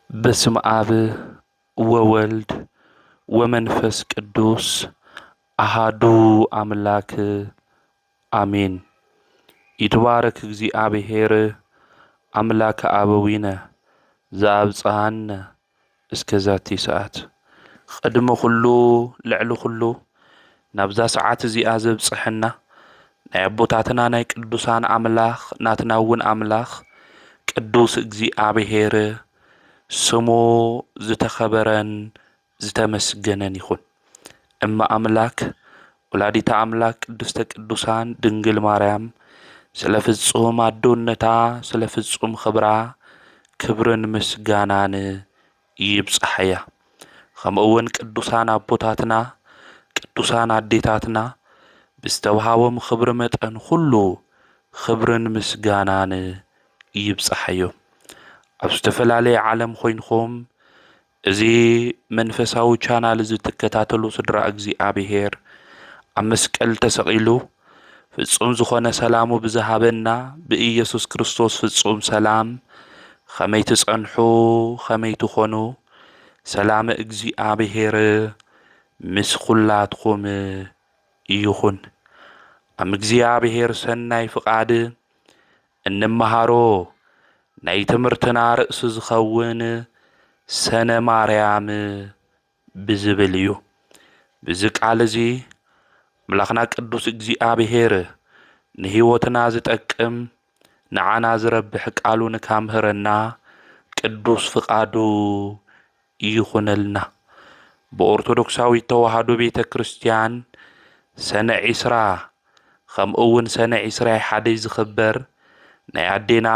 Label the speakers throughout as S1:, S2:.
S1: በስመ አብ ወወልድ ወመንፈስ ቅዱስ አሃዱ አምላክ አሜን። ይትባረክ እግዚአብሔር አምላከ አበዊነ ዘአብጽሐነ እስከ ዛቲ ሰዓት። ቅድሚ ኩሉ ልዕሊ ኩሉ ናብዛ ሰዓት እዚኣ ዘብጽሐና ናይ አቦታትና ናይ ቅዱሳን አምላኽ ናትና እውን አምላኽ ቅዱስ እግዚአብሔር ስሙ ዝተኸበረን ዝተመስገነን ይኹን። እማ አምላክ ወላዲተ አምላክ ቅድስተ ቅዱሳን ድንግል ማርያም ስለ ፍጹም አዶነታ ስለ ፍጹም ክብራ ክብርን ምስጋናን ይብጽሐያ። ከምኡውን ቅዱሳን አቦታትና ቅዱሳን አዴታትና ብዝተውሃቦም ክብሪ መጠን ኩሉ ክብርን ምስጋናን ይብጽሐዮም። ኣብ ዝተፈላለየ ዓለም ኮይንኩም እዚ መንፈሳዊ ቻናል ዝትከታተሉ ስድራ እግዚአብሔር ኣብ መስቀል ተሰቂሉ ፍጹም ዝኾነ ሰላሙ ብዝሃበና ብኢየሱስ ክርስቶስ ፍጹም ሰላም ከመይ ትጸንሑ ከመይ ትኾኑ ሰላም እግዚአብሔር ምስ ኩላትኩም ይኹን። ኣብ እግዚአብሔር ሰናይ ፍቃድ እንመሃሮ ናይ ትምህርትና ርእሲ ዝኸውን ሰነ ማርያም ብዝብል እዩ። ብዚ ቃል እዚ አምላኽና ቅዱስ እግዚአብሔር ንህይወትና ዝጠቅም ንዓና ዝረብሕ ቃሉ ንካምህረና ቅዱስ ፍቃዱ ይኹነልና። ብኦርቶዶክሳዊት ተዋህዶ ቤተ ክርስቲያን ሰነ 20 ከምኡውን ሰነ 21 ዝኽበር ናይ አዴና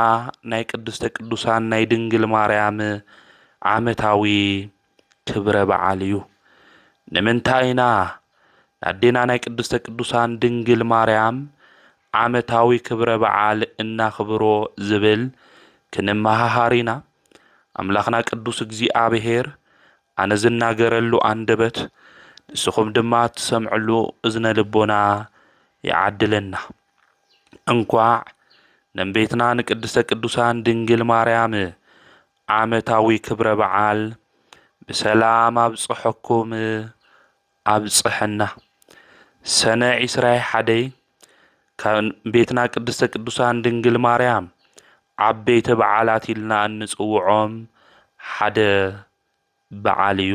S1: ናይ ቅድስተ ቅዱሳን ናይ ድንግል ማርያም ዓመታዊ ክብረ በዓል እዩ። ንምንታይ ኢና አዴና ናይ ቅድስተ ቅዱሳን ድንግል ማርያም ዓመታዊ ክብረ በዓል እናኽብሮ ዝብል ክንመሃሃር ኢና። አምላኽና ቅዱስ እግዚአብሔር ኣነ ዝናገረሉ አንደበት ንስኹም ድማ ትሰምዕሉ እዝነ ልቦና ይዓድለና። እንኳዕ ነንቤትና ንቅድስተ ቅዱሳን ድንግል ማርያም ዓመታዊ ክብረ በዓል ብሰላም አብጽሐኩም አብጽሐና። ሰነ 21 ቤትና ቅድስተ ቅዱሳን ድንግል ማርያም ዓበይቲ በዓላት ኢልና እንጽውዖም ሓደ በዓል እዩ።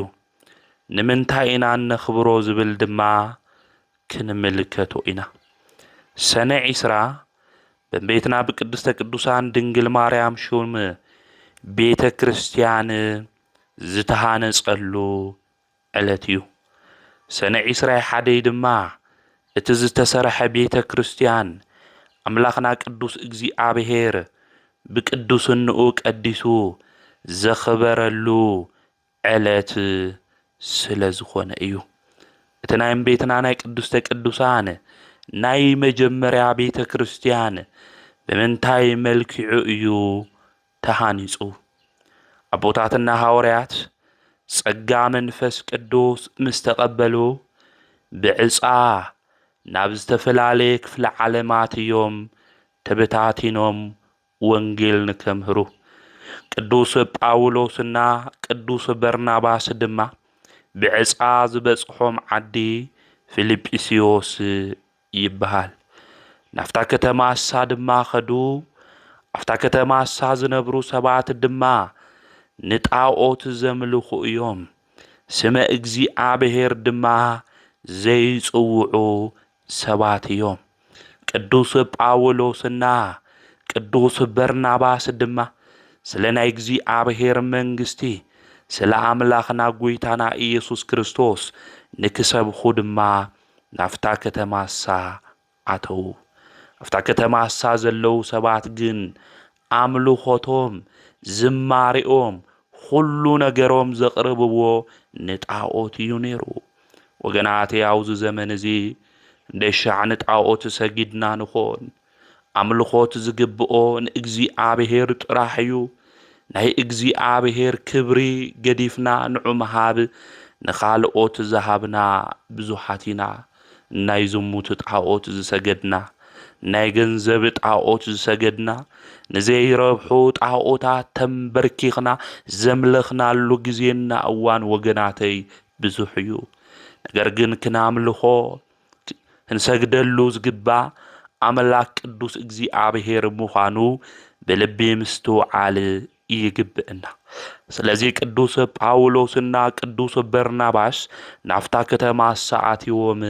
S1: ንምንታይ ኢና ነኽብሮ ዝብል ድማ ክንምልከቶ ኢና። ሰነ 20 በቤትና በቅድስተ ቅዱሳን ድንግል ማርያም ሹም ቤተ ክርስቲያን ዝተሃነጸሉ ዕለት እዩ። ሰነ 21 ድማ እቲ ዝተሰርሐ ቤተ ክርስቲያን አምላኽና ቅዱስ እግዚአብሔር ብቅዱስንኡ ቀዲሱ ዘኽበረሉ ዕለት ስለ ዝኾነ እዩ። እቲ ናይ ቤትና ናይ ቅድስተ ቅዱሳን ናይ መጀመርያ ቤተ ክርስቲያን ብምንታይ መልክዑ እዩ ተሃኒጹ? አቦታትና ሐዋርያት ጸጋ መንፈስ ቅዱስ ምስ ተቐበሉ ብዕፃ ናብ ዝተፈላለየ ክፍለ ዓለማት እዮም ተበታቲኖም ወንጌል ንከምህሩ። ቅዱስ ጳውሎስና ቅዱስ በርናባስ ድማ ብዕፃ ዝበጽሖም ዓዲ ፊልጵስዮስ ይበሃል። ናፍታ ከተማ እሳ ድማ ኸዱ። አፍታ ከተማ እሳ ዝነብሩ ሰባት ድማ ንጣዖት ዘምልኹ እዮም። ስመ እግዚአብሔር ድማ ዘይጽውዑ ሰባት እዮም። ቅዱስ ጳውሎስና ቅዱስ በርናባስ ድማ ስለ ናይ እግዚአብሔር መንግስቲ ስለ አምላኽና ጐይታና ኢየሱስ ክርስቶስ ንክሰብኹ ድማ ናፍታ ከተማ እሳ አተዉ። አፍታ ከተማ እሳ ዘለዉ ሰባት ግን አምልኾቶም ዝማሪኦም ሁሉ ነገሮም ዘቕርብዎ ንጣዖት እዩ ነይሩ። ወገናት ኣብዚ ዘመን እዚ እንደሻዕ ንጣዖት ሰጊድና ንኾን አምልኾት ዝግብኦ ንእግዚአብሔር ጥራሕ እዩ። ናይ እግዚአብሔር ክብሪ ገዲፍና ንዑ መሃብ ንኻልኦት ዝሃብና ብዙሓት ኢና። ናይ ዝሙት ጣዖት ዝሰገድና ናይ ገንዘብ ጣዖት ዝሰገድና ንዘይረብሑ ጣዖታት ተንበርኪኽና ዘምለኽናሉ ግዜና እዋን ወገናተይ ብዙሕ እዩ። ነገር ግን ክናምልኾ ክንሰግደሉ ዝግባእ ኣምላክ ቅዱስ እግዚኣብሔር ምዃኑ ብልቢ ምስትውዓል ይግብአና። ስለዚ ቅዱስ ጳውሎስና ቅዱስ በርናባስ ናፍታ ከተማ ኣሰኣትዎም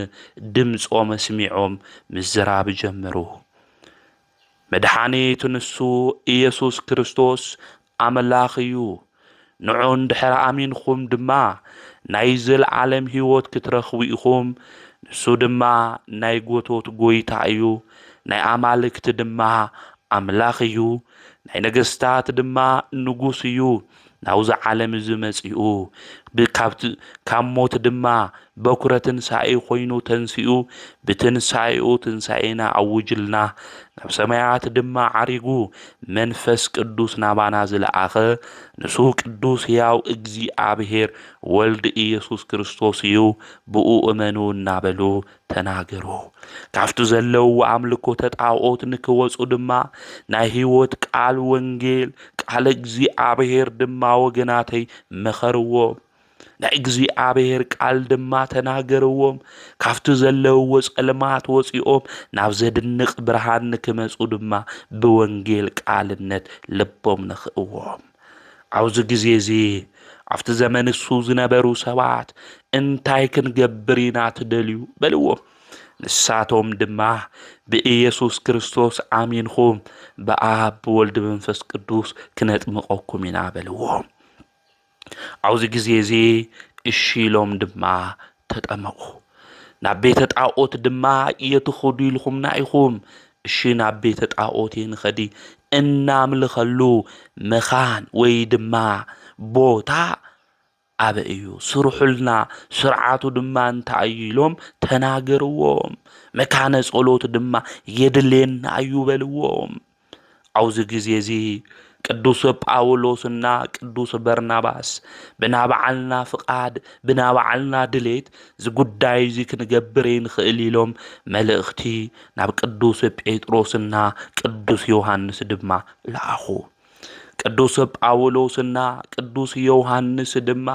S1: ድምፆም ኣስሚዖም ምዝራብ ጀመሩ። መድኃኒት ንሱ ኢየሱስ ክርስቶስ ኣምላኽ እዩ፣ ንዑ እንድሕር ኣሚንኹም ድማ ናይ ዘለዓለም ሕይወት ክትረኽቡ ኢኹም፣ ንሱ ድማ ናይ ጎቶት ጎይታ እዩ፣ ናይ ኣማልክቲ ድማ ኣምላኽ እዩ፣ ናይ ነገስታት ድማ ንጉስ እዩ፣ ናብዚ ዓለም እዚ መጺኡ ካብ ሞት ድማ በኵረ ትንሣኤ ኾይኑ ተንሲኡ ብትንሣኤኡ ትንሣኤና ኣውጅልና ናብ ሰማያት ድማ ዓሪጉ መንፈስ ቅዱስ ናባና ዝለኣኸ ንሱ ቅዱስ ሕያው እግዚኣብሔር ወልዲ ኢየሱስ ክርስቶስ እዩ፣ ብኡ እመኑ እናበሉ ተናገሩ። ካብቲ ዘለውዎ ኣምልኮተ ጣዖት ንክወፁ ድማ ናይ ሕይወት ቃል ወንጌል ቃል እግዚኣብሔር ድማ ወገናተይ መኸርዎም፣ ናይ እግዚኣብሔር ቃል ድማ ተናገርዎም። ካብቲ ዘለውዎ ጸልማት ወፂኦም ናብ ዘድንቕ ብርሃን ንክመጹ ድማ ብወንጌል ቃልነት ልቦም ንኽእዎም። ኣብዚ ግዜ እዚ ኣብቲ ዘመን እሱ ዝነበሩ ሰባት እንታይ ክንገብር ኢና ትደልዩ በልዎም። ንሳቶም ድማ ብኢየሱስ ክርስቶስ ኣሚንኹም ብኣብ ብወልዲ መንፈስ ቅዱስ ክነጥምቐኩም ኢና በልዎም። ኣብዚ ግዜ እዚ እሺ ኢሎም ድማ ተጠመቑ። ናብ ቤተ ጣዖት ድማ እየትኸዱ ኢልኹምና ኢኹም። እሺ ናብ ቤተ ጣዖት ንኸዲ እናምልኸሉ መኻን ወይ ድማ ቦታ ኣበ እዩ? ስርሑልና ስርዓቱ ድማ እንታይ እዩ ኢሎም ተናገርዎም። መካነ ጸሎት ድማ የድልየና እዩ በልዎም። ኣብዚ ግዜ እዚ ቅዱስ ጳውሎስና ቅዱስ በርናባስ ብናባዓልና ፍቃድ ብናባዓልና ድሌት ዝጉዳይ እዚ ክንገብር ንኽእል ኢሎም መልእኽቲ ናብ ቅዱስ ጴጥሮስና ቅዱስ ዮሐንስ ድማ ለኣኹ። ቅዱስ ጳውሎስና ቅዱስ ዮሐንስ ድማ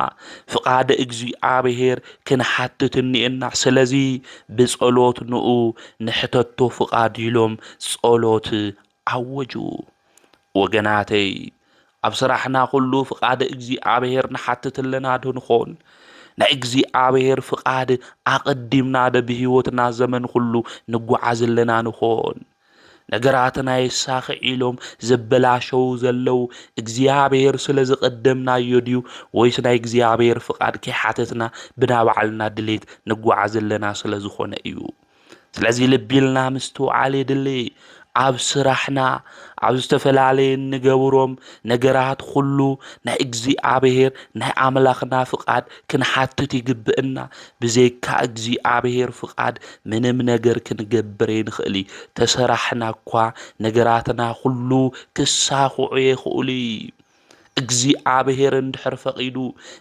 S1: ፍቃድ እግዚኣብሔር ክንሓትት እኒአና፣ ስለዚ ብጸሎት ንኡ ንሕተቶ ፍቃድ ኢሎም ጸሎት ኣወጁ። ወገናተይ ኣብ ስራሕና ኩሉ ፍቃድ እግዚኣብሔር ንሓትት ኣለና ዶ ንኾን? ናይ እግዚኣብሔር ፍቃድ ኣቐዲምና ዶ ብሂወትና ዘመን ኩሉ ንጓዓዝ ኣለና ንኾን? ነገራትና ይሳኽዕ ኢሎም ዘበላሸው ዘለው እግዚኣብሔር ስለ ዝቐደምናዮ ድዩ ወይስ ናይ እግዚኣብሔር ፍቃድ ከይሓተትና ብናባዕልና ድሌት ንጓዓዝ ኣለና ስለ ዝኾነ እዩ? ስለዚ ልቢልና ምስትውዓል የድሊ። ኣብ ስራሕና ኣብ ዝተፈላለየ ንገብሮም ነገራት ኩሉ ናይ እግዚኣብሔር ናይ ኣምላኽና ፍቃድ ክንሓትት ይግብአና። ብዘይካ እግዚኣብሔር ፍቃድ ምንም ነገር ክንገብር ንኽእል። ተሰራሕና እኳ ነገራትና ኩሉ ክሳኽዑ ይኽእሉ። እግዚኣብሔር እንድሕር ፈቂዱ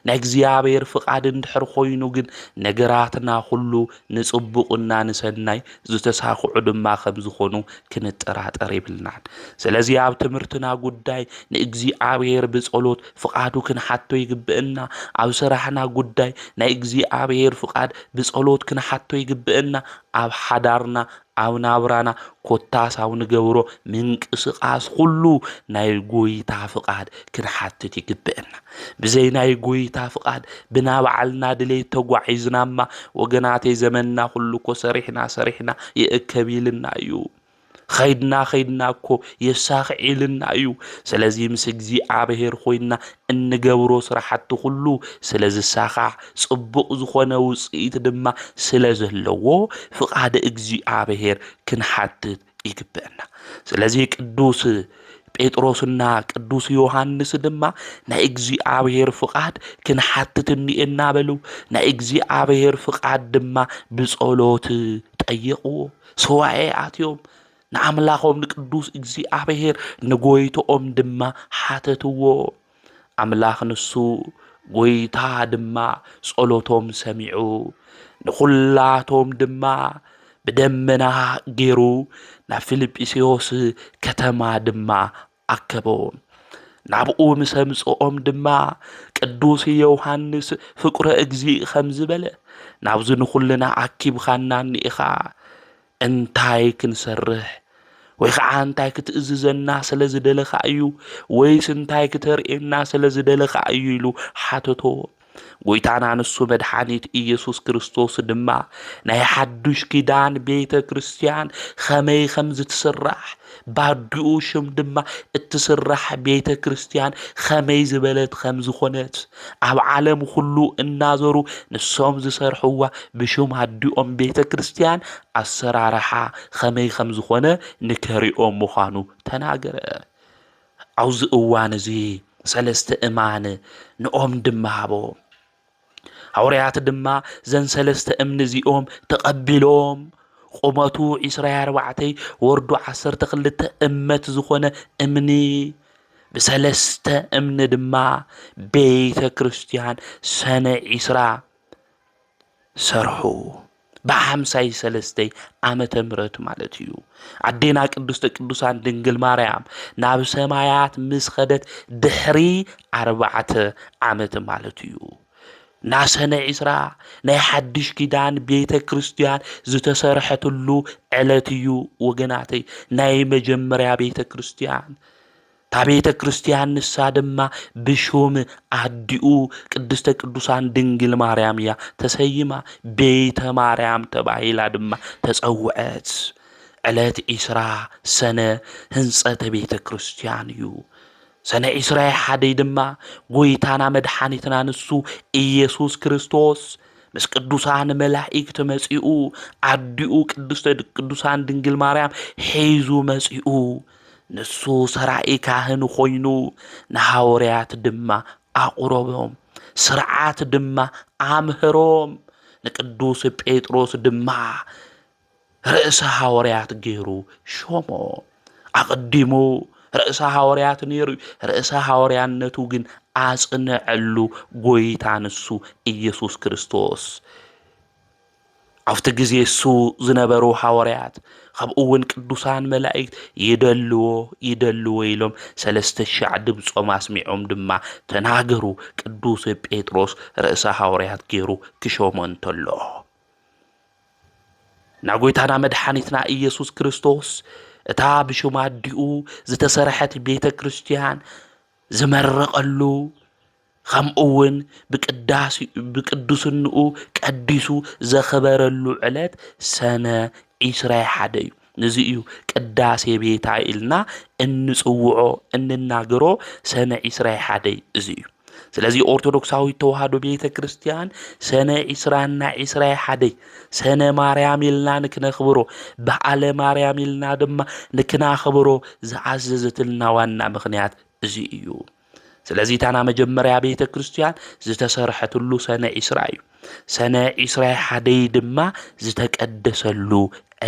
S1: ናይ እግዚኣብሔር ፍቃድ እንድሕር ኮይኑ ግን ነገራትና ኩሉ ንጽቡቕና ንሰናይ ዝተሳኽዑ ድማ ከም ዝኾኑ ክንጠራጠር ይብልናን። ስለዚ ኣብ ትምህርትና ጉዳይ ንእግዚኣብሔር ብጸሎት ፍቃዱ ክንሓቶ ይግብአና። ኣብ ስራሕና ጉዳይ ናይ እግዚኣብሔር ፍቃድ ብጸሎት ክንሓቶ ይግብአና። ኣብ ሓዳርና ኣብ ናብራና ኮታስ ኣብ ንገብሮ ምንቅስቃስ ኩሉ ናይ ጎይታ ፍቃድ ክንሓትት ይግብአና። ብዘይ ናይ ጎይታ ፍቃድ ብናባዕልና ድሌት ተጓዒዝናማ ወገናተይ ዘመንና ኩሉ እኮ ሰሪሕና ይእከብ ኢልና እዩ። ኸይድና እኮ የሳኽዕ ኢልና እዩ። ስለዚ ምስ እግዚኣብሔር ኮይና እንገብሮ ስራሕቲ ኩሉ ስለ ዝሳኻዕ ጽቡቕ ዝኾነ ውፅኢት ድማ ስለ ዘለዎ ፍቃድ እግዚኣብሔር ክንሓትት ይግብአና። ስለዚ ቅዱስ ጴጥሮስና ቅዱስ ዮሐንስ ድማ ናይ እግዚኣብሔር ፍቃድ ክንሓትት እኒአና በሉ። ናይ እግዚኣብሔር ፍቃድ ድማ ብጸሎት ጠየቕዎ። ሰዋዔ ኣትዮም ንኣምላኾም ንቅዱስ እግዚኣብሔር ንጎይቶኦም ድማ ሓተትዎ። ኣምላኽ ንሱ ጎይታ ድማ ጸሎቶም ሰሚዑ ንኹላቶም ድማ بدمنا غيرو نا فيليبيسيوس كتما دما أكبو نابقو مسمصኦም ድማ ቅዱስ ዮሐንስ ፍቁረ እግዚእ ከምዝበለ ናብዚ ንኹልና ኣኪብኻና ኒኢኻ እንታይ ክንሰርሕ ወይ ከዓ እንታይ ክትእዝዘና ስለዝደለኻ እዩ ወይስ እንታይ ክተርእየና ስለዝደለኻ እዩ ኢሉ ሓተቶ ጎይታና ንሱ መድኃኒት ኢየሱስ ክርስቶስ ድማ ናይ ሓዱሽ ኪዳን ቤተ ክርስቲያን ኸመይ ከም ዝትስራሕ ባድኡ ሽም ድማ እትስራሕ ቤተ ክርስቲያን ኸመይ ዝበለት ከም ዝኾነት ኣብ ዓለም ሁሉ እናዘሩ ንሶም ዝሰርሕዋ ብሽም ኣዲኦም ቤተ ክርስቲያን ኣሰራርሓ ኸመይ ከም ዝኾነ ንከሪኦም ምዃኑ ተናገረ ኣብዚ እዋን እዚ ሰለስተ እማን ንኦም ድማ ሃቦ حوريات دما زن سلست امنزيوم تقبلوم قومتو إسرائيل وعتي وردو عصر تخلت امت زخونة امني بسلست امن دما بيت كريستيان سنة إسراء سرحو بحمساي سلستي عامة مرت مالتيو عدينا قدوسان دنجل مريم ناب سمايات مسخدت دحري 4 عامة مالتيو ناسنا إسراء ناي حدش كيدان بيت كريستيان زتسرحتلو علتيو وجناتي ناي مجمريا بيت كريستيان تا بيت كريستيان نسادما بشوم عديو قدست قدوسان دنجل مريم يا تسيما بيت مريم تبعيلا دما تسوعت علت إسراء سنة هنصت بيت كريستيان يو سنة إسرائيل حدي دما غويتانا مدحانيتنا نسو إيسوس كريستوس مس قدوسان ملائك تمسيئو عديو قدوسان دنجل مريم حيزو مسيئو نسو سرائي كاهن خوينو نهاوريات دما أقربهم سرعات دما عامهروم نقدوس بيتروس دما رئيس هاوريات غيرو شومو أقدمو رئيس هاوريات نيرو رئيس هاوريان نتوغن أصنعلو غويتانسو إيسوس كريستوس أفتقز يسو زنبرو هاوريات خبقون قدوسان ملائكت يدلو إلهم 3,000 دمصو ماسمعهم دما تناغرو قدوس بيتروس رئيس هاوريات غيرو كشومون تلو ناغويتانا مدحانيتنا إيسوس كريستوس اتا بشوما ديو زتسرحت بيت كريستيان زمرقلو خمقون بقدوسنو قديسو زخبرلو علت سنة إسرائيل حدي نزيو قداسي بيتا إلنا انصوعو انناغرو سنة إسرائيل حدي زيو ስለዚህ ኦርቶዶክሳዊ ተዋህዶ ቤተ ክርስቲያን ሰነ ኢስራና ኢስራኤል حدي ሰነ ማርያም ኢልና ንክነኽብሮ በዓለ ማርያም ኢልና ድማ ንክናኽብሮ ዝዓዘዘትልና ዋና ምኽንያት እዚ እዩ ስለዚህ ታና መጀመሪያ ቤተ ክርስቲያን ዝተሰርሐትሉ ሰነ ኢስራኤል ሰነ ኢስራኤል حدي ድማ ዝተቀደሰሉ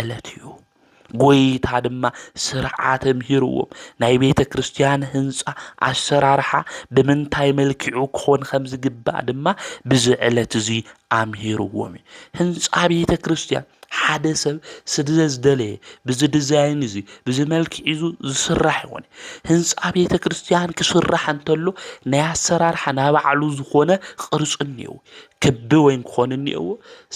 S1: ዕለት እዩ ጎይታ ድማ ስርዓተ ምሂርዎም ናይ ቤተ ክርስቲያን ህንጻ አሰራርሓ ብምንታይ መልክዑ ክኾን ከም ዝግባእ ድማ ብዝዕለት እዚ ኣምሂርዎም ህንጻ ቤተ ክርስቲያን ሓደ ሰብ ስድዘዝደለየ ብዚ ዲዛይን እዚ ብዚ መልክዕ ይዙ ዝስራሕ ይሆን ህንጻ ቤተ ክርስቲያን ክስራሕ እንተሎ ናይ አሰራርሓ ናባዕሉ ዝኾነ ቅርጽ እንየው ክብ ወይም ክኾን እንየው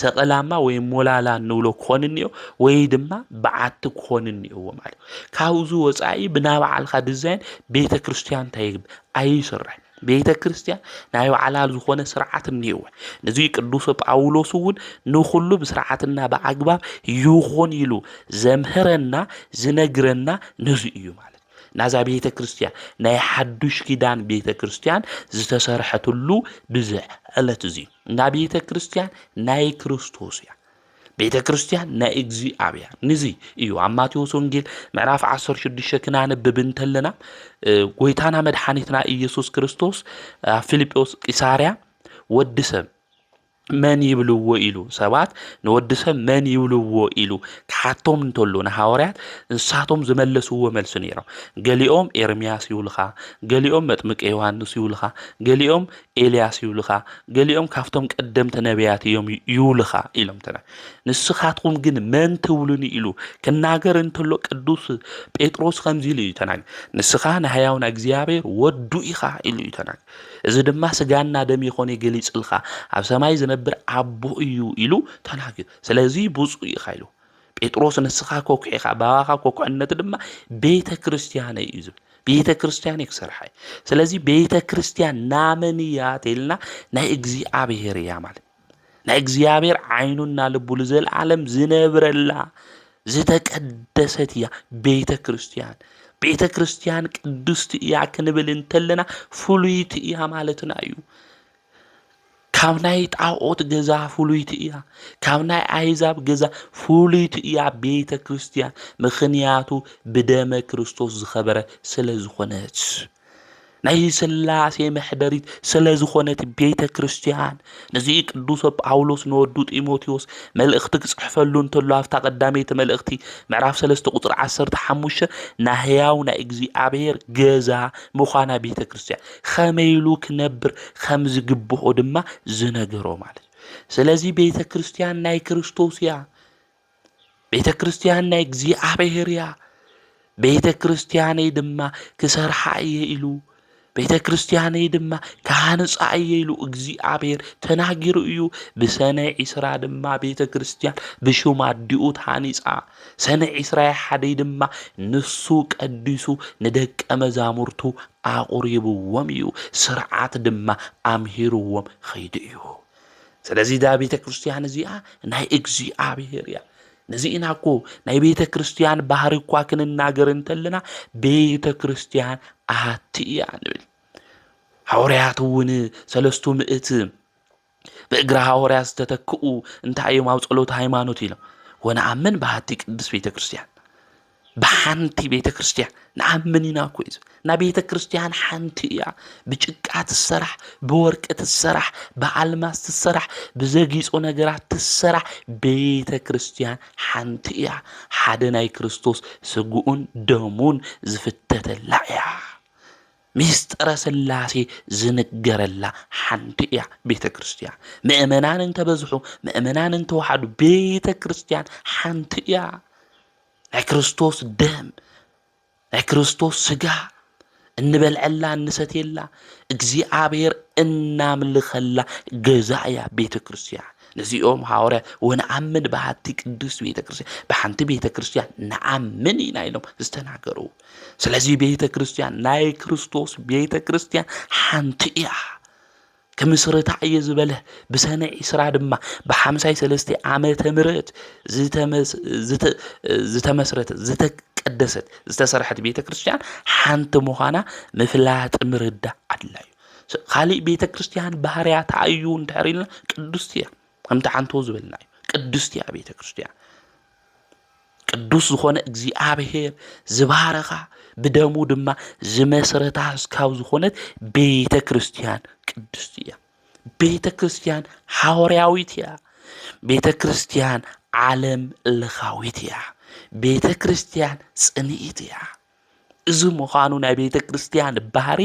S1: ሰቀላማ ወይም ሞላላ ንብሎ ክኾን እንየው ወይ ድማ በዓት ክኾን እንየው ማለት ካብዙ ወጻኢ ብናባዕልካ ዲዛይን ቤተ ክርስቲያን ታይብ ኣይስራሕ ቤተ ክርስቲያን ናይ ባዕላል ዝኾነ ስርዓት እንየው ነዚ ቅዱስ ጳውሎስ እውን ንኹሉ ብስርዓትና በአግባብ ይኾን ኢሉ ዘምህረና ዝነግረና ነዚ እዩ ማለት ናዛ ቤተ ክርስቲያን ናይ ሓዱሽ ኪዳን ቤተ ክርስቲያን ዝተሰርሐትሉ ብዝዕለት እዚ ና ቤተ ክርስቲያን ናይ ክርስቶስ እያ ቤተ ክርስቲያን ናይ እግዚአብሔር ንዚ እዩ ኣብ ማቴዎስ ወንጌል ምዕራፍ 16 ክናነብብ እንተለና ጎይታና መድኃኒትና ኢየሱስ ክርስቶስ ፊልጶስ ቂሳርያ ወድሰብ መን ይብልዎ ኢሉ ሰባት ንወዲ ሰብ መን ይብልዎ ኢሉ ካቶም እንተሎ ንሐዋርያት እንሳቶም ዝመለስዎ መልሲ ነይሮም ገሊኦም ኤርምያስ ይብልኻ ገሊኦም መጥምቀ ዮሐንስ ይብልኻ ገሊኦም ኤልያስ ይብልኻ ገሊኦም ካፍቶም ቀደምቲ ነቢያት እዮም ይብልኻ ኢሎም ተና ንስኻትኩም ግን መን ትብሉኒ ኢሉ ክናገር እንተሎ ቅዱስ ጴጥሮስ ከምዚ ኢሉ እዩ ተናገር ንስኻ ንሕያውና እግዚአብሔር ወዱ ኢኻ ኢሉ እዩ ተናገር እዚ ድማ ስጋና ደም ይኾነ ገሊጽልኻ ኣብ ሰማይ ዝነብር አቦ እዩ ኢሉ ተናገር ስለዚ ብፁዕ ኢኻ ኢሉ ጴጥሮስ ንስኻ ኮኩዒኻ ባባኻ ኮኩዕነት ድማ ቤተ ክርስቲያን እዩ ቤተ ክርስቲያን ይክሰርሐይ ስለዚ ቤተ ክርስቲያን ናመንያ ተልና ናይ እግዚአብሔር እያ ማለት ናይ እግዚአብሔር ዓይኑና ልቡ ለዘለዓለም ዝነብረላ ዝተቀደሰት እያ ቤተ ክርስቲያን ቤተ ክርስቲያን ቅድስት እያ ክንብል እንተለና ፍሉይት እያ ማለትና እዩ ካብ ናይ ጣዖት ገዛ ፍሉይት እያ ካብ ናይ አሕዛብ ገዛ ፍሉይት እያ ቤተ ክርስቲያን ምኽንያቱ ብደመ ክርስቶስ ዝኸበረ ስለ ዝኾነች ናይ ስላሴ መሕደሪት ስለ ዝኾነት ቤተ ክርስቲያን ነዚ ቅዱስ ጳውሎስ ንወዱ ጢሞቴዎስ መልእኽቲ ክጽሕፈሉ እንተሎ ኣፍታ ቀዳሜት መልእኽቲ ምዕራፍ 3 ቁጥር 15 ናህያው ናይ እግዚአብሔር ገዛ ምዃና ቤተ ክርስቲያን ኸመይሉ ክነብር ከም ዝግብኦ ድማ ዝነገሮ ማለት ስለዚ ቤተ ክርስቲያን ናይ ክርስቶስ እያ ቤተ ክርስቲያን ናይ እግዚአብሔር እያ ቤተ ክርስቲያን ድማ ክሰርሓ እየ ኢሉ ቤተ ክርስቲያን ድማ ካህንጻ እየ ኢሉ እግዚአብሔር ተናጊሩ እዩ ብሰነ 20 ድማ ቤተ ክርስቲያን ብሹም አዲኡ ታኒጻ ሰነ 21 ድማ ንሱ ቀዲሱ ንደቀ መዛሙርቱ አቁሪብዎም እዩ ስርዓት ድማ አምሂሩዎም ኸይድ እዩ ስለዚ ዳ ቤተ ክርስቲያን እዚኣ ናይ እግዚአብሔር እያ ነዚእናኮ ናይ ቤተ ክርስቲያን ባህሪ እኳ ክንናገር እንተለና ቤተ ክርስቲያን አሃቲ እያ ንብል ሐዋርያት እውን 300 በእግራ ሐዋርያት ዝተተክኡ እንታይ እዮም ኣብ ጸሎት ሃይማኖት ኢሎም ወነአምን በሃቲ ቅዱስ ቤተ ክርስቲያን በሓንቲ ቤተ ክርስቲያን ነአምን ኢና እኮ እዩ ና ቤተ ክርስቲያን ሓንቲ እያ ብጭቃ ትሰራሕ ብወርቅ ትሰራሕ በአልማስ ትሰራሕ ብዘጊጾ ነገራት ትሰራሕ ቤተ ክርስቲያን ሓንቲ እያ ሓደ ናይ ክርስቶስ ስጉኡን ደሙን ዝፍተተላ እያ ሚስጥረ ስላሴ ዝንገረላ ሓንቲ እያ ቤተ ክርስቲያን ምእመናን እንተበዝሑ ምእመናን እንተወሓዱ ቤተ ክርስቲያን ሓንቲ እያ ናይ ክርስቶስ ደም ናይ ክርስቶስ ስጋ እንበልዐላ እንሰትየላ እግዚአብሔር እናምልኸላ ገዛ እያ ቤተ ክርስቲያን ነዚኦም ሐዋርያ ወነአምን በሃቲ ቅዱስ ቤተ ክርስቲያን በሓንቲ ቤተ ክርስቲያን ነአምን ኢና ኢሎም ዝተናገሩ ስለዚ ቤተ ክርስቲያን ናይ ክርስቶስ ቤተ ክርስቲያን ሓንቲ እያ ከምስረታ እየ ዝበለ ብሰነ 20 ድማ በ53 ዓመተ ምህረት ዝተመስረተ ዝተቀደሰት ዝተሰርሐት ቤተ ክርስቲያን ሓንቲ ምዃና ምፍላጥ ምርዳ አድላዩ खाली ቤተ ክርስቲያን ባህሪያት አዩ እንተሪልና ቅዱስ እያ ከምታ አንቶ ዝበልና ቅዱስ እያ ቤተ ክርስቲያን ቅዱስ ዝኾነ እግዚአብሔር ዝባረኻ ብደሙ ድማ ዝመስረታ እስካብ ዝኾነት ቤተ ክርስቲያን ቅዱስ እያ ቤተ ክርስቲያን ሐዋርያዊት እያ ቤተ ክርስቲያን ዓለም ለኻዊት እያ ቤተ ክርስቲያን ጽንኢት እያ እዚ ምዃኑ ናይ ቤተ ክርስቲያን ባህሪ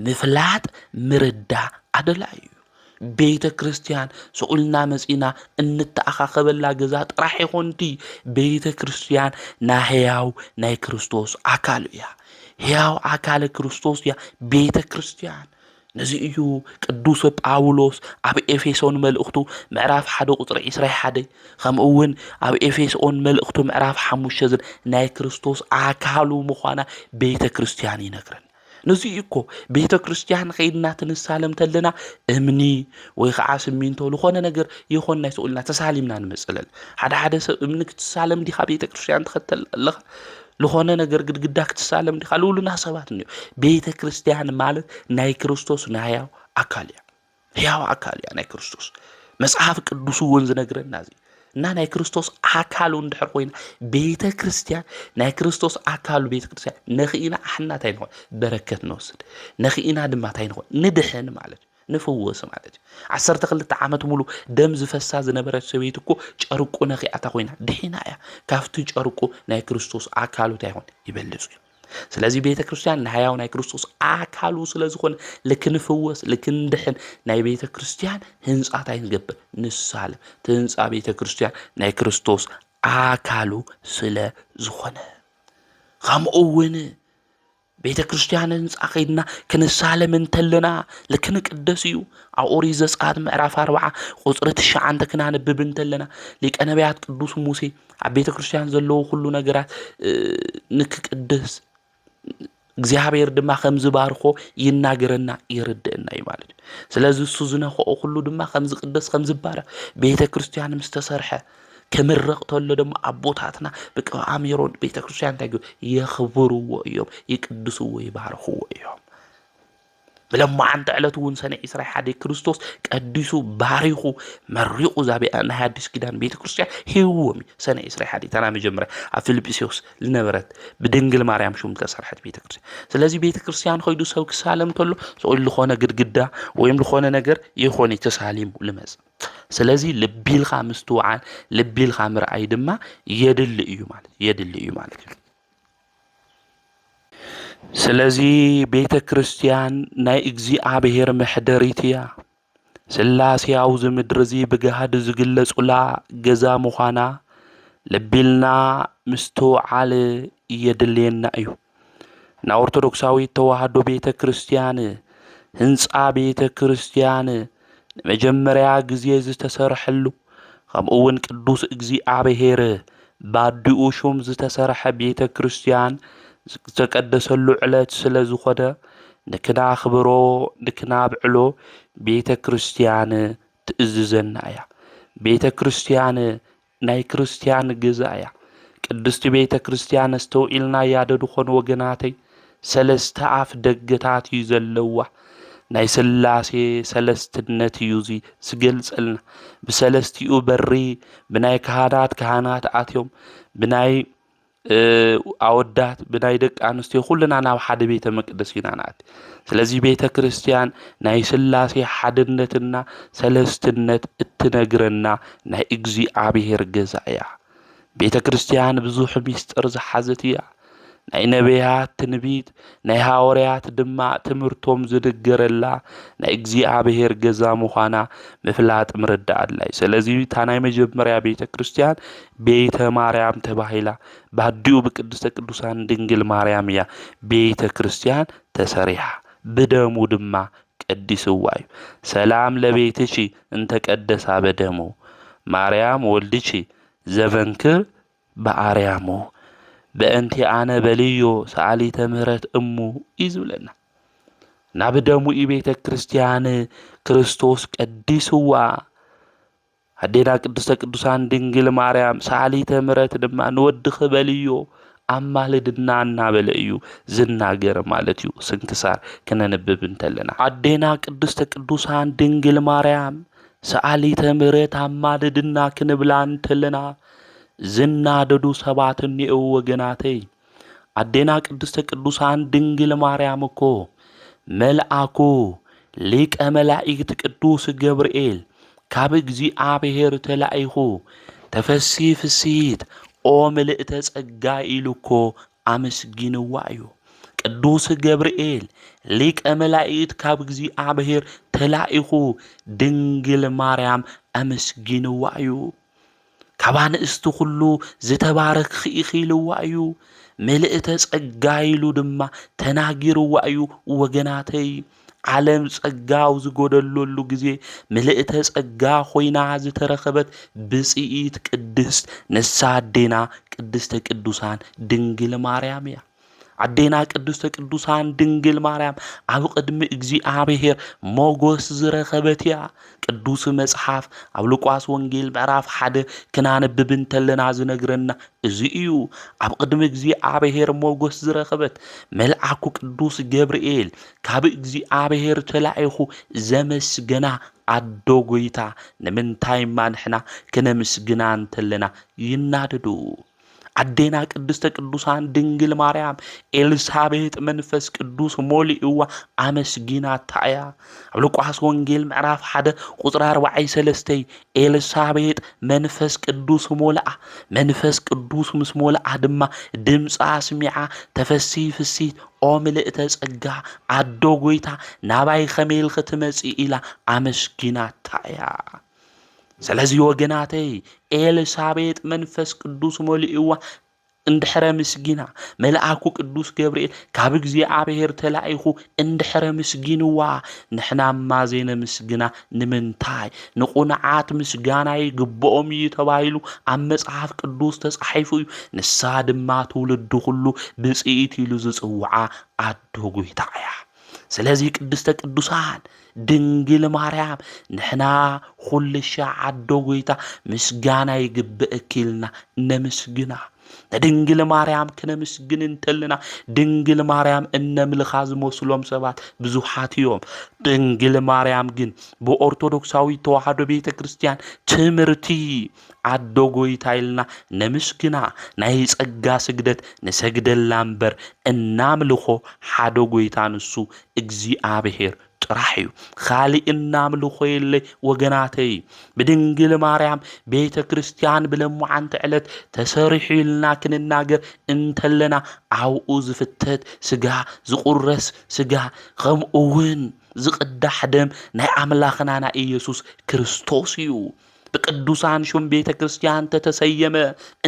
S1: ምፍላጥ ምርዳ አደላዩ ቤተ ክርስቲያን ሰኡልና መጺና እንተአኻኸበላ ገዛ ጥራሕ ይኾንቲ ቤተ ክርስቲያን ናህያው ናይ ክርስቶስ አካል እያ ሕያው አካል ክርስቶስ እያ ቤተ ክርስቲያን ነዚ እዩ ቅዱስ ጳውሎስ ኣብ ኤፌሶን መልእኽቱ ምዕራፍ 1 ቁጥር 21 ከምኡውን ኣብ ኤፌሶን መልእኽቱ ምዕራፍ 5 ናይ ክርስቶስ አካሉ ምዃና ቤተ ክርስቲያን ይነግረን ነዚ እኮ ቤተ ክርስቲያን ኸይድና ትንሳለም ተለና እምኒ ወይ ከዓ ሲሚንቶ ለኾነ ነገር ይኾን ናይ ሰኡልና ተሳሊምና ንመጽለል ሓደ ሰብ እምኒ ክትሳለም ዲኻ ቤተ ክርስቲያን ተኸተል ኣለኻ ለኾነ ነገር ግድግዳ ክትሳለም ዲኻ ለውሉና ሰባት እንዮ ቤተ ክርስቲያን ማለት ናይ ክርስቶስ ናያው አካል እያ ሕያው አካል እያ ናይ ክርስቶስ መጽሐፍ ቅዱስ እውን ዝነግረና እዚ እና ናይ ክርስቶስ አካሉ እንድሕር ኮይና ቤተ ክርስቲያን ናይ ክርስቶስ አካሉ ቤተ ክርስቲያን ነኺና አሕናት አይንሆን በረከት ነውስድ ነኺና ድማ ታይንሆን ንድህን ማለት ንፍወስ ማለት እዩ 12 ዓመት ሙሉ ደም ዝፈሳ ዝነበረት ሰበይቲ እኮ ጨርቁ ነኺኣታ ኮይና ድሒና እያ ካፍቲ ጨርቁ ናይ ክርስቶስ ኣካሉ ታይሆን ይበልጽ እዩ ስለዚህ ቤተክርስቲያን ንሕያው ናይ ክርስቶስ ኣካሉ ስለዝኾነ ለክንፍወስ ለክንድሕን ናይ ቤተክርስቲያን ህንጻታይ ንገብር ንሳለም ህንጻ ቤተክርስቲያን ናይ ክርስቶስ ኣካሉ ስለዝኾነ ከምኡውን ቤተክርስቲያን ህንጻ ኸይድና ክንሳለም እንተለና ለክንቅደስ እዩ ኣብ ኦሪት ዘጸአት ምዕራፍ 40 ቁጽሪ 9 ክናነብብ እንተለና ሊቀ ነቢያት ቅዱስ ሙሴ ኣብ ቤተክርስቲያን ዘለዎ ሁሉ ነገራት ንክቅደስ እግዚአብሔር ድማ ከም ዝባርኾ ይናገረና ይርድእና እዩ ማለት እዩ ስለዚህ እሱ ዝነኽኦ ሁሉ ድማ ከም ዝቅደስ ከም ዝባረኽ ቤተክርስቲያን ምስተሰርሐ كمرق تولو دم أبوتاتنا بقى أميرون بيت كريستيان تاجو يخبروا ويوم يقدسوا ويباركوا ويوم بلما عند علتون سنة إسرائيل حد كريستوس قدسوا باركوا مريقوا زابي أن هادس كدان بيت كريستيان هو سنة إسرائيل حد تنا مجمرة فيلبسيوس لنبرت بدنجل مريم شو متأثر حد بيت كريستيان سلازي بيت كريستيان خيدو سوك سالم تولو سؤال لخونا قد ويم لخونا نجر يخوني تساليم ولمز سلازي لبيل خامس توعان لبيل خامر عيدما يدل إيو مالك سلازي بيت كريستيان ناي إجزي عبهير محدريتيا سلاسي عوز مدرزي بجهاد زجلس ولا جزا مخانا لبيلنا مستوعال يدلين أيو نا أرثوذكساوي توحدو بيت كريستيان هنس بيت كريستيان مجمريا ጊዜ ዝተሰርሐሉ ከምኡውን ቅዱስ እግዚአብሔር ባድኡ ሹም ዝተሰርሐ ቤተ ክርስቲያን ዝተቀደሰሉ ዕለት ስለዝኾነ ንክና ክብሮ ንክና ብዕሎ ቤተ ክርስቲያን ትእዝዘና እያ ቤተ ክርስቲያን ናይ ክርስቲያን ገዛ እያ ቅድስት ቤተ ክርስቲያን እስተውኢልና ያደዱ ኾን ወገናተይ ሰለስተ አፍ ደገታት እዩ ዘለዋ ናይ ስላሴ ሰለስትነት yuzi ስገልጽልና በሰለስቲኡ በሪ ብናይ ካህናት አትዮም ብናይ አወዳት ብናይ ደቅ አንስትዮ ሁሉና ናብ ሓደ ቤተ መቅደስ ይናናት ስለዚህ ቤተ ክርስቲያን ናይ ስላሴ ሓድነትና ሰለስትነት እትነግረና ናይ እግዚአብሔር ገዛ እያ ቤተ ክርስቲያን ብዙሕ ሚስጥር ዝሓዘት እያ ናይ ነቢያት ትንቢት ናይ ሐዋርያት ድማ ትምርቶም ዝድገረላ ናይ እግዚአብሔር ገዛ ምዃና ምፍላጥ ምርዳአላይ ስለዚህ ታናይ መጀመሪያ ቤተ ክርስቲያን ቤተ ማርያም ተባሂላ ባዲኡ በቅድስተ ቅዱሳን ድንግል ማርያም ያ ቤተ ክርስቲያን ተሰሪሃ በደሙ ድማ ቀድስዋ እዩ ሰላም ለቤትቺ እንተ ቀደሳ በደሙ ማርያም ወልድቺ ዘበንክር በአርያሙ በእንቲ አነ በልዮ ሰዓሊተ ምህረት እሙ ይዝብለና ናብደሙ ቤተ ክርስቲያን ክርስቶስ ቀድስዋ አዴና ቅድስተ ቅዱሳን ድንግል ማርያም ሰዓሊተ ምህረት ድማ ንወድኽ በልዮ አማልድና እናበለዩ ዝናገር ማለት እዩ ስንክሳር ከነነብብ እንተለና አዴና ቅድስተ ቅዱሳን ድንግል ማርያም ሰዓሊተ ምህረት አማልድና ክንብላ እንተለና ዝናደዱ ሰባትን ወገናተይ አዴና ቅድስተ ቅዱሳን ድንግል ማርያም እኮ መልአኩ ሊቀ መላእክት ቅዱስ ገብርኤል ካብ እግዚአብሔር ተላኢኹ ተፈሲ ፍሲት ኦ መልእክተ ጸጋ ኢሉኮ አመስግንዋ እዩ ቅዱስ ገብርኤል ሊቀ መላእክት ካብ እግዚአብሔር ተላኢኹ ድንግል ማርያም አመስግንዋ እዩ ካባን እስቱ ሁሉ ዝተባረክ ኢኺልዋ እዩ መልእክተ ጸጋ ኢሉ ድማ ተናጊርዋ እዩ ወገናተይ ዓለም ጸጋው ዝጎደለሉ ጊዜ መልእክተ ጸጋ ኾይና ዝተረኸበት ብጽኢት ቅድስት ነሳዴና ቅድስተ ቅዱሳን ድንግል ማርያም ያ አዴና ቅድስተ ቅዱሳን ድንግል ማርያም ኣብ ቅድሚ እግዚአብሔር ሞገስ ዝረኸበት ያ ቅዱስ መጽሐፍ ኣብ ሉቃስ ወንጌል ምዕራፍ 1 ክናነብብ እንተለና ዝነግረና እዚ እዩ ኣብ ቅድሚ እግዚአብሔር ሞገስ ዝረኸበት መልአኩ ቅዱስ ገብርኤል ካብ እግዚአብሔር ተላኢኹ ዘመስገና አዶ ጎይታ ንምንታይ ማንሕና ከነምስግና እንተለና ይናደዱ አዴና ቅድስተ ቅዱሳን ድንግል ማርያም ኤልሳቤጥ መንፈስ ቅዱስ ሞሊእዋ አመስጊናታያ ኣብ ሉቃስ ወንጌል ምዕራፍ 1 ቁጥር 43 ኤልሳቤጥ መንፈስ ቅዱስ ሞልአ መንፈስ ቅዱስ ምስ ሞልአ ድማ ድምፃ ስሚዓ ተፈሲ ፍሲት ኦ ምልእተ ጸጋ አዶ ጎይታ ናባይ ኸሜል ክትመጽእ ኢላ አመስጊናታያ ስለዚህ ወገናተይ ኤልሳቤጥ መንፈስ ቅዱስ ሞሊእዋ እንድሕረ ምስጊና መልአኩ ቅዱስ ገብርኤል ካብ እግዚአብሔር ተላኢኹ እንድሕረ ምስጊንዋ ንሕናማ ዘይነ ምስግና ንምንታይ ንቁንዓት ምስጋና ይግብኦም እዩ ተባሂሉ ኣብ መጽሓፍ ቅዱስ ተጻሒፉ እዩ ንሳ ድማ ትውልዱ ሁሉ ብጽኢት ኢሉ ዝጽውዓ አዶ ጎይታ እያ ስለዚህ ቅድስተ ቅዱሳን ድንግል ማርያም ንሕና ኩልሻ አዶ ጎይታ ምስጋና ይግብእኪልና ነምስግና ድንግል ማርያም ከነምስግን እንተልና ድንግል ማርያም እነምልኻ ዝመስሎም ሰባት ብዙሓት እዮም ድንግል ማርያም ግን በኦርቶዶክሳዊ ተዋህዶ ቤተክርስቲያን ትምህርቲ አዶ ጎይታ ኢልና ነምስግና ናይ ጸጋ ስግደት ንሰግደላ እምበር እናምልኾ ሓደ ጎይታ ንሱ እግዚአብሔር ጥራሕዩ خالق እናምልኾ የለ ወገናተይ በድንግል ማርያም ቤተ ክርስቲያን ብለሙዓንተ ዕለት ተሰሪሒልና ክንናገር እንተለና አውኡ ዝፍተት ስጋ ዝቁረስ ስጋ ከምኡውን ዝቅዳሕ ደም ናይ አምላኽና ና ኢየሱስ ክርስቶስ እዩ በቅዱሳን ሹም ቤተ ክርስቲያን ተተሰየመ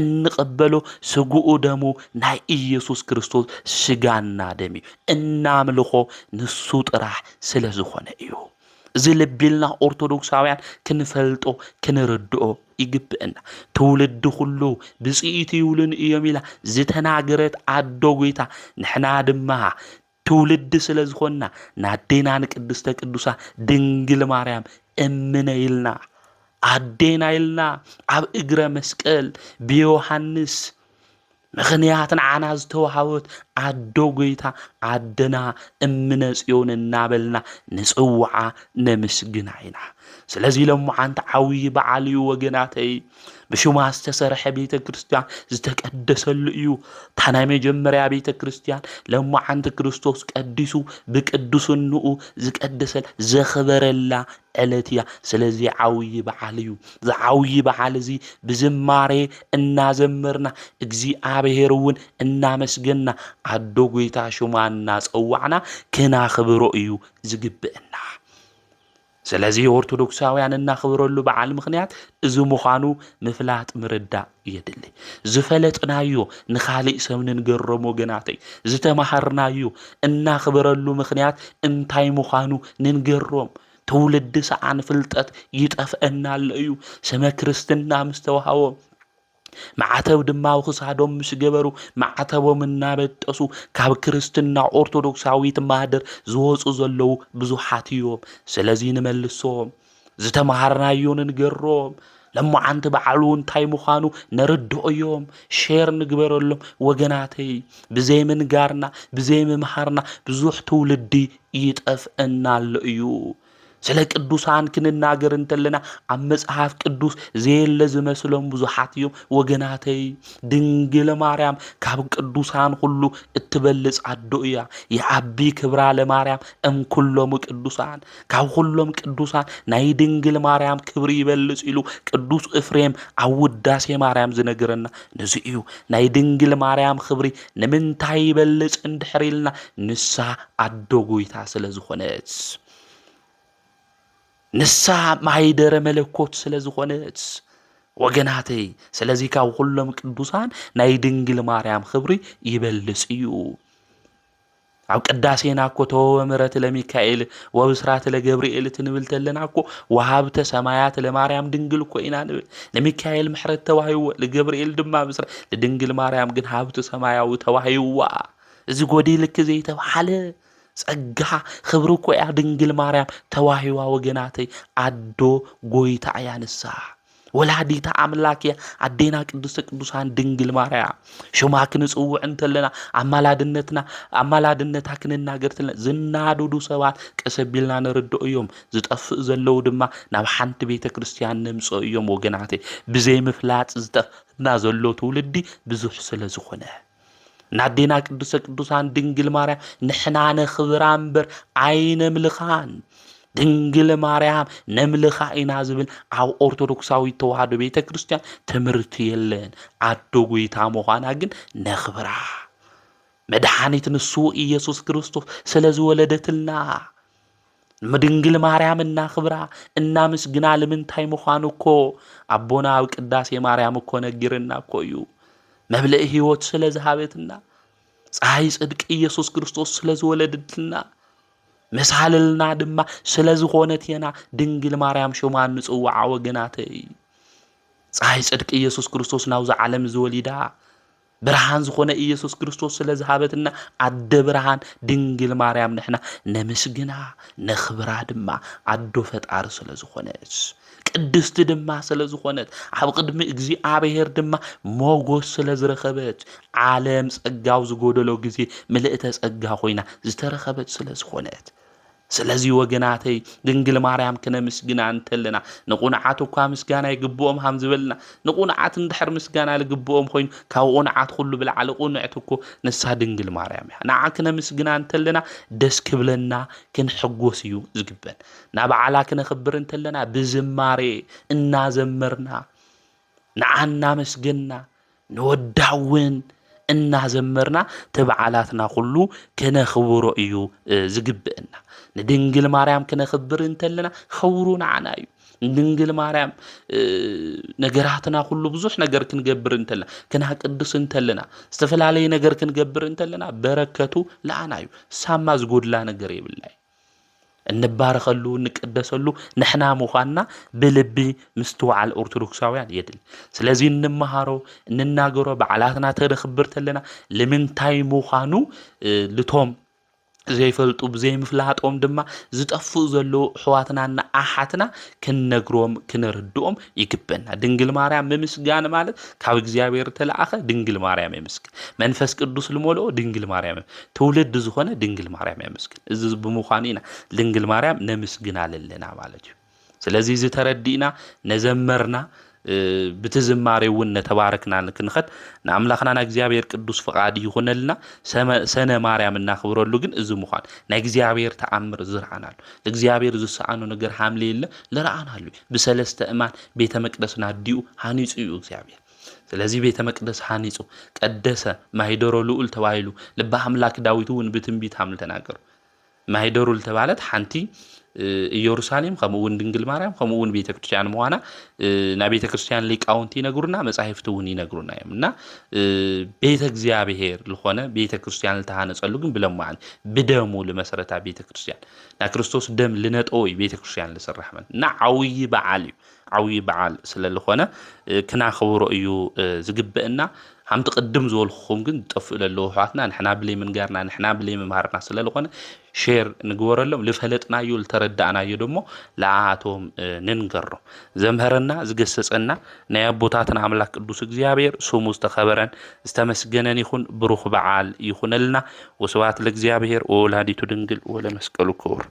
S1: እንቀበሎ ስጉኡ ደሙ ናይ ኢየሱስ ክርስቶስ ስጋና ደም እናምልኾ ንሱ ጥራህ ስለዝኾነ እዩ ዝልቢልና ኦርቶዶክሳውያን ክንፈልጦ ክንርድኦ ይግብእና ትውልድ ሁሉ ብጽኢት ይውልን እዮም ኢላ ዝተናገረት አዶ ጎይታ ንሕና ድማ ትውልድ ስለዝኾና ናዴና ንቅድስተ ቅዱሳን ድንግል ማርያም እምነ ኢልና አዴና ኢልና ኣብ እግረ መስቀል ብዮሐንስ ምኽንያትን ዓና ዝተዋሃወት አዶ ጎይታ አደና እምነ ጽዮን እናበልና ንጽውዓ ነምስግና ኢና ስለዚህ ለሙዓንተ ዓውይ በዓል እዩ ወገናተይ ብሹማ ዝተሰርሐ ቤተ ክርስቲያን ዝተቀደሰሉ እዩ ታናይ መጀመርያ ቤተ ክርስቲያን ለሙዓንተ ክርስቶስ ቀዲሱ ብቅዱስንኡ ዝቀደሰል ዘኽበረላ ዕለትያ ስለዚህ ዓውይ በዓል እዩ ዝዓውይ በዓል እዚ ብዝማሬ እናዘመርና እግዚአብሔር እውን እናመስገና አዶ ጎይታ ሹማ እናጸዋዕና ክናኽብሮ እዩ ዝግብእና ስለዚህ ኦርቶዶክሳውያን እናኽብረሉ በዓል ምኽንያት እዚ ምዃኑ ምፍላጥ ምርዳእ የድሊ ዝፈለጥናዮ ንኻሊእ ሰብ ንንገሮም ወገናተይ ዝተማሃርናዮ እናኽብረሉ ምኽንያት እንታይ ምዃኑ ንንገሮም ትውልድ ሰዓን ፍልጠት ይጠፍአናል እዩ ስመ ክርስትና ምስተዋሃቦም ማዕተብ ድማ ወኽሳዶም ምስ ገበሩ ማዕተቦም እናበጠሱ ካብ ክርስትና ኦርቶዶክሳዊት ማህደር ዝወፁ ዘለው ብዙሓት እዮም ስለዚህ ንመልሶም ዝተማሃርናዮ ንንገሮም ለሙዓንተ በዓሉ እንታይ ምዃኑ ነርድኦ እዮም ሼር ንግበረሎም ወገናተይ ብዘይ ምንጋርና ብዘይ ምምሃርና ብዙሕ ትውልዲ ይጠፍአናል እዩ ስለ ቅዱሳን ክንናገር እንተለና ኣብ መጽሐፍ ቅዱስ ዘየለ ዝመስሎም ብዙሓት እዮም ወገናተይ ድንግል ማርያም ካብ ቅዱሳን ሁሉ እትበልጽ አዶ እያ የዓቢ ክብራ ለማርያም እምኩሎም ቅዱሳን ካብ ሁሎም ቅዱሳን ናይ ድንግል ማርያም ክብሪ ይበልጽ ኢሉ ቅዱስ ኤፍሬም ኣብ ውዳሴ ማርያም ዝነገረና ነዚ እዩ ናይ ድንግል ማርያም ክብሪ ንምንታይ ይበልጽ እንድሕሪልና ንሳ አዶ ጎይታ ስለዝኾነት ንሳ ማይደረ መለኮት ስለዝኾነት ወገናተይ ስለዚህ ካብ ሁሎም ቅዱሳን ናይ ድንግል ማርያም ክብሪ ይበልጽ እዩ ኣብ ቅዳሴና እኮ ተወምረት ለሚካኤል ወብስራት ለገብርኤል ትንብል ተለና እኮ ወሃብተ ሰማያት ለማርያም ድንግል እኮ ኢና ንብል ለሚካኤል ምሕረት ተዋሂዎ ለገብርኤል ድማ ብስራት ለድንግል ማርያም ግን ሃብተ ሰማያዊ ተዋሂዋ እዚ ጎዲልክ ዘይተባሃለ ጸጋ ክብሪ እኮ ያ ድንግል ማርያም ተዋሂዋ ወገናተይ አዶ ጎይታ ያንሳ ወላዲተ አምላክ አዴና ቅድስተ ቅዱሳን ድንግል ማርያም ሹማክን ጽውዕ እንተለና አማላድነታ ክንናገርተለና ዝናዱዱ ሰባት ቀሰቢልና ነርድኦ እዮም ዝጠፍእ ዘለው ድማ ናብ ሓንቲ ቤተ ክርስቲያን ንምጽኦ እዮም ወገናቴ ብዘይ ምፍላጽ ዝጠፍና ዘሎ ትውልዲ ብዙሕ ስለ ዝኾነ ናዴና ቅድስተ ቅዱሳን ድንግል ማርያም ንሕና ነኽብራ እምበር ኣይነምልኻን ድንግል ማርያም ነምልኻ ኢና ዝብል ኣብ ኦርቶዶክሳዊ ተዋህዶ ቤተ ክርስቲያን ትምህርቲ የለን ኣዶ ጎይታ ምዃና ግን ነኽብራ መድኃኒት ንሱ ኢየሱስ ክርስቶስ ስለ ዝወለደትልና ድንግል ማርያም እናኽብራ እናምስግና ለምንታይ ምዃኑ እኮ ኣቦና ኣብ ቅዳሴ ማርያም እኮ ነጊርና እኮ እዩ መብልዕ ሕይወት ስለ ዝሃበትና ፀሐይ ጽድቅ ኢየሱስ ክርስቶስ ስለ ዝወለደትልና መሳለልና ድማ ስለ ዝኾነት የና ድንግል ማርያም ሹማን ንጽዋዓ ወገናተይ ፀሐይ ጽድቅ ኢየሱስ ክርስቶስ ናውዛ ዓለም ዝወሊዳ ብርሃን ዝኾነ ኢየሱስ ክርስቶስ ስለ ዝሃበትና ኣደ ብርሃን ድንግል ማርያም ንሕና ነምስግና ነኽብራ ድማ ኣዶ ፈጣሪ ስለ ዝኾነት ቅድስቲ ድማ ስለ ዝኾነት ኣብ ቅድሚ እግዚአብሔር ድማ ሞጎስ ስለ ዝረኸበት ዓለም ጸጋው ዝጎደሎ ጊዜ ምልእተ ጸጋ ኮይና ዝተረኸበት ስለ ዝኾነት ስለዚህ ወገናተይ ድንግል ማርያም ከነምስግና እንተለና ንቁንዓት እኳ ምስጋና ይግብኦም ሃም ዝበልና ንቁንዓት እንድሕር ምስጋና ልግብኦም ኮይኑ ካብ ቁንዓት ሁሉ ብልዓለ ቁንዕት እኮ ንሳ ድንግል ማርያም እያ ንዓ ከነምስግና እንተለና ደስ ክብለና ክንሕጎስ እዩ ዝግበን ናብዓላ ክነኽብር እንተለና ብዝማሬ እናዘመርና ንዓና መስገና ንወዳውን እናዘመርና ተበዓላትና ሁሉ ከነኽብሮ እዩ ዝግብእና ንድንግል ማርያም ከነኽብር እንተለና ኸውሩና ዓና እዩ ድንግል ማርያም ነገራትና ሁሉ ብዙሕ ነገር ክንገብር እንተለና ክናቅድስ እንተለና ዝተፈላለዩ ነገር ክንገብር እንተለና በረከቱ ለአና እዩ ሳማ ዝጎድላ ነገር የብላይ እንባረኸሉ እንቀደሰሉ ንሕና ምዃንና ብልቢ ምስትዋዓል ኦርቶዶክሳውያን የድል ስለዚህ እንመሃሮ እንናገሮ በዓላትና ተረኽብር ተለና ለምንታይ ምዃኑ ልቶም ዘይፈልጡ ብዘይ ምፍላጦም ድማ ዝጠፍኡ ዘሎ ሕዋትናና ኣሓትና ክንነግሮም ክንርድኦም ይግበና ድንግል ማርያም ምስጋና ማለት ካብ እግዚአብሔር ተላኣኸ ድንግል ማርያም ይመስግን መንፈስ ቅዱስ ልሞልኦ ድንግል ማርያም ትውልድ ዝኾነ ድንግል ማርያም ይመስግን እዚ ብምዃኒና ድንግል ማርያም ነምስግና ለለና ማለት እዩ ስለዚህ ዝተረዲና ነዘመርና بتزماريون نتباركنا نكنخد نعملخنا نجزيابير قدوس فقادي يخونلنا سنة مريم ناخبرو لوجن إزو مخان نجزيابير تأمر زرعنا نجزيابير زسانو نجر حاملي لرعنا له بسلست أمان بيت مقدسنا ديو هانيس يو جزيابير ስለዚህ ቤተ መቅደስ ሃኒጹ ቀደሰ ማይደሮ ልዑል ተባይሉ ለባህ አምላክ ዳዊቱን በትንቢት ሐምል ተናገሩ ማይደሮ ለተባለት ሓንቲ ኢየሩሳሌም ከመውን ድንግል ማርያም ከመውን ቤተ ክርስቲያን መዋና ና ቤተ ክርስቲያን ሊቃውንቲ ይነግሩና መጻሕፍቱን ይነግሩና እና ቤተ እግዚአብሔር ለሆነ ቤተ ክርስቲያን ለተሃነጸሉ ግን ብለማን በደሙ ለመሰረታ ቤተ ክርስቲያን ና ክርስቶስ ደም ለነጦይ ቤተ ክርስቲያን ለሰራህመን እና ዓውይ በዓል ስለለኾነ ክናኽብሮ እዩ ዝግበአና هم تقدم زول خوم جن تفعل اللوحاتنا نحنا بلي من جارنا نحنا بلي من مهارنا سلالقنا شير نجور لهم لفهلتنا يول تردعنا يدمو لعاتهم ننجره زمهرنا زجسسنا نيابوتاتنا عملك الدوس جزيابير سو مستخبرا استمسجنن يخون بروخ بعال يخون لنا وسوات الجزيابير ولا دي تدنجل ولا مسكلو كور